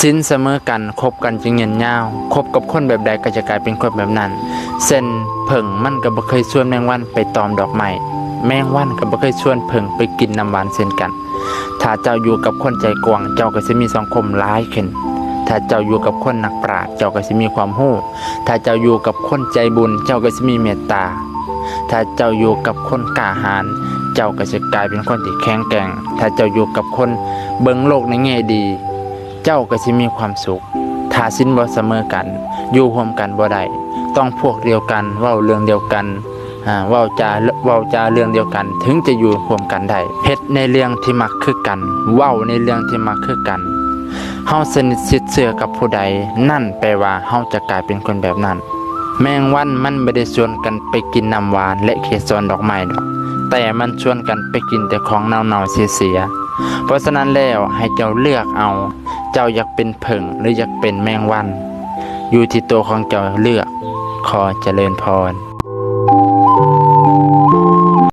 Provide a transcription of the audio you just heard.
สินเสมอกันคบกันจึงยืนยาวคบกับคนแบบใดก็จะกลายเป็นคนแบบนั้นเส้นเผิ่งมันก็บ่เคยชวนแมงวันไปตอมดอกไม้แมงวันก็บ่เคยชวนเผิ่งไปกินน้ำหวานเช่นกันถ้าเจ้าอยู่กับคนใจกว้างเจ้าก็สิมีสังคมหลายขึ้นถ้าเจ้าอยู่กับคนนักปราชญ์เจ้าก็สิมีความรู้ถ้าเจ้าอยู่กับคนใจบุญเจ้าก็สิมีเมตตาถ้าเจ้าอยู่กับคนกล้าหาญเจ้าก็จะกลายเป็นคนที่แข็งแกร่งถ้าเจ้าอยู่กับคนเบิ่งโลกในแง่ดีเจ้าก็สิมีความสุขถ้าสินบ่เสมอกันอยู่ร่วมกันบ่ได้ต้องพวกเดียวกันเว้าเรื่องเดียวกันเว้าจาเรื่องเดียวกันถึงจะอยู่ร่วมกันได้เฮ็ดในเรื่องที่มักคือกันเว้าในเรื่องที่มักคือกันเฮาสนิทชิดเชื่อกับผู้ใดนั่นแปลว่าเฮาจะกลายเป็นคนแบบนั้นแมงวันมันไม่ได้ชวนกันไปกินน้ำหวานและเกสรดอกไม้ดอกแต่มันชวนกันไปกินแต่ของเน่าๆเสียๆเพราะฉะนั้นแล้วให้เจ้าเลือกเอาเจ้าอยากเป็นผึ่งหรืออยากเป็นแมงวันอยู่ที่ตัวของเจ้าเลือกขอเจริญพร